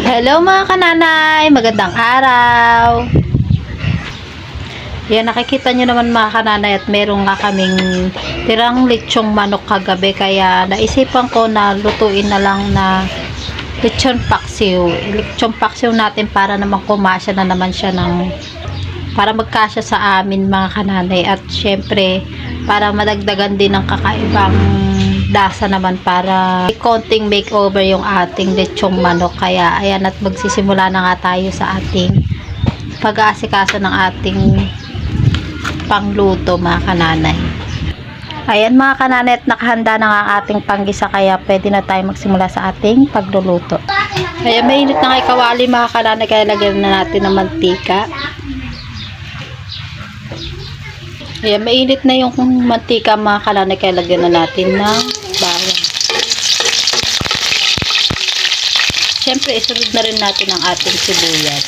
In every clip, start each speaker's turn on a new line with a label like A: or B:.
A: Hello mga kananay, magandang araw. Yan, nakikita nyo naman mga kananay at meron nga kaming tirang lechong manok kagabi, kaya naisipan ko na lutuin na lang na lechon paksiw. Lechon paksiw natin para naman kumasya na naman siya para magkasya sa amin mga kananay, at syempre para madagdagan din ng kakaibang lasa naman, para konting makeover yung ating lechong manok. Kaya ayan, at magsisimula na nga tayo sa ating pag-aasikaso ng ating pangluto mga kananay. Ayan mga kananay, at nakahanda na nga ang ating panggisa, kaya pwede na tayo magsimula sa ating pagluluto. Ayan, mainit na nga kawali mga kananay, kaya lagyan na natin ng mantika. Ayan, mainit na yung mantika mga kananay, kaya lagyan na natin ng bawang. Siyempre, isunod na rin natin ang ating sibuyas.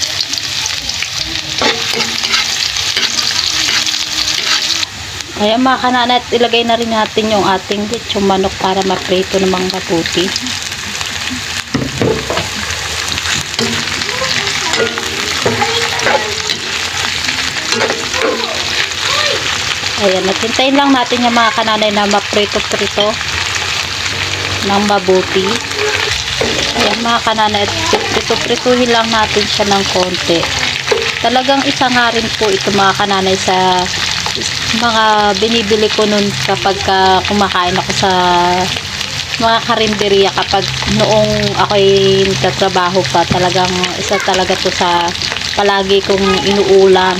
A: Ayan mga kananay, at ilagay na rin natin yung ating lechong manok para maprito namang mabuti. Ayan, naghintayin lang natin yung mga kananay na maprito-prito ng mabuti. Ayan mga kananay, prito-prituhin lang natin siya ng konti. Talagang isa nga rin po ito mga kananay sa mga binibili ko nun kapag kumakain ako sa mga karinderya, kapag noong ako'y nagtatrabaho pa. Talagang isa talaga to sa palagi kong inuulam.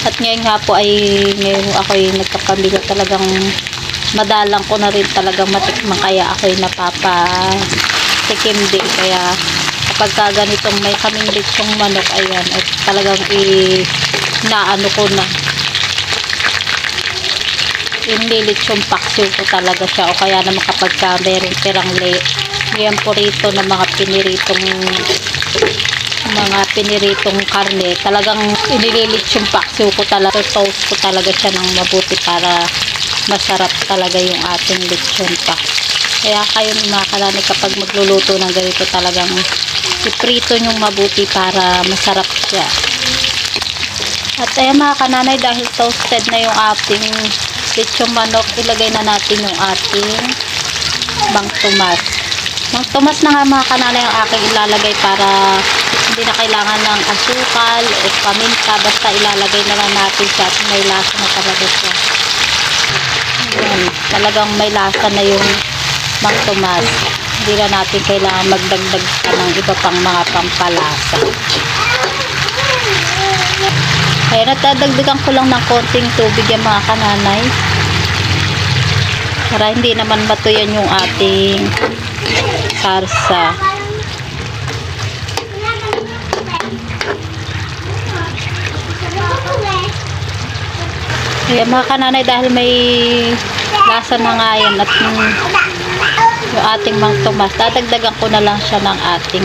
A: At ngayon nga po ay ngayon ako'y nagkapamilya, talagang madalang ko na rin talagang matikman, kaya ako'y napapatikim din. Kaya kapag ganitong may kaming lechong manok, ayan, at talagang inaano ko na, inilitsong paksiw ko talaga siya. O kaya naman kapag meron tirang ngayon po rito na mga piniritong karne, talagang inililitsong paksiw ko talaga, toast ko talaga siya ng mabuti para masarap talaga yung ating lechon pak. Kaya kayo mga kananay, kapag magluluto ng ganito, talagang iprito nyong mabuti para masarap siya. At ayan mga kananay, dahil toasted na yung ating lechong manok, ilagay na natin yung ating bangtumas. Bangtumas na nga mga kananay ang aking ilalagay, para hindi na kailangan ng asukal o paminta, basta ilalagay na lang natin siya at may lasa na talaga siya. Ayan, talagang may lasa na yung bangtumas. Hindi na natin kailangan magdagdag pa ng iba pang mga pampalasa. Kaya natadagdagan ko lang ng konting tubig yung mga kananay, para hindi naman matuyan yung ating sarsa. Kaya mga kananay, dahil may lasa na nga yan at yung ating mangtumas, dadagdagan ko na lang siya ng ating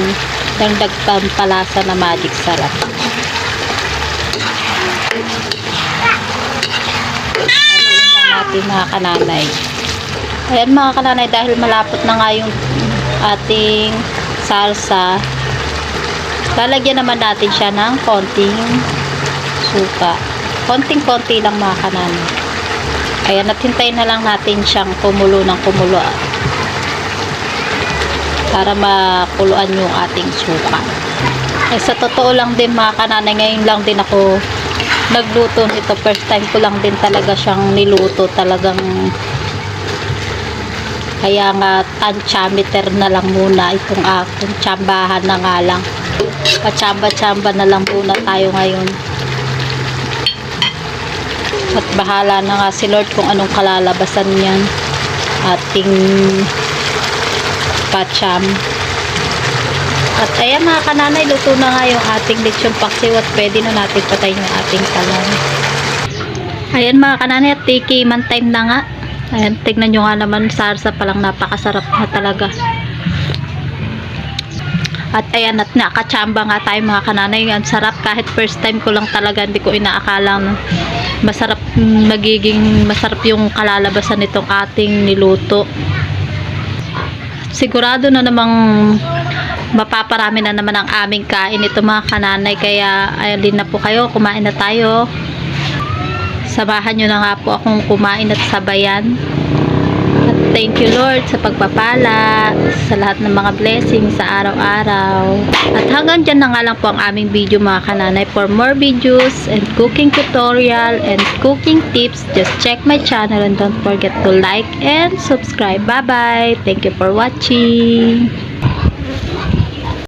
A: dagdag pampalasa na magic sarap. Haluin lang natin mga kananay. Ayan mga kananay, dahil malapot na nga yung ating salsa, lalagyan naman natin siya ng konting suka. Konting-konti lang mga kananay. Ayan, at hintayin na lang natin siyang kumulo ng kumulo para makuluan yung ating suka. Ay, sa totoo lang din mga kananay, ngayon lang din ako nagluto nito. First time ko lang din talaga siyang niluto. Talagang kaya nga tansyameter na lang muna itong aking tsambahan na nga lang. Patsamba-tsamba na lang muna tayo ngayon. At bahala na nga si Lord kung anong kalalabasan niyan ating patsyam. At ayan mga kananay, luto na nga yung ating lechon paksiw, at pwede na natin patayin yung ating kalan. Ayan mga kananay, at tikiman time na nga. Ayan, tignan nyo nga naman, sarsa palang napakasarap na talaga. At ayan, at nakatsamba nga tayo mga kananay. Ang sarap, kahit first time ko lang talaga, hindi ko inaakalang masarap, magiging masarap yung kalalabasan nitong ating niluto. Sigurado na namang mapaparami na naman ang aming kain ito mga kananay, kaya ayun na po kayo, kumain na tayo. Samahan nyo na nga po akong kumain at sabayan. At thank you Lord sa pagpapala, sa lahat ng mga blessings sa araw-araw. At hanggang dyan na nga lang po ang aming video mga kananay. For more videos and cooking tutorial and cooking tips, just check my channel and don't forget to like and subscribe. Bye bye. Thank you for watching.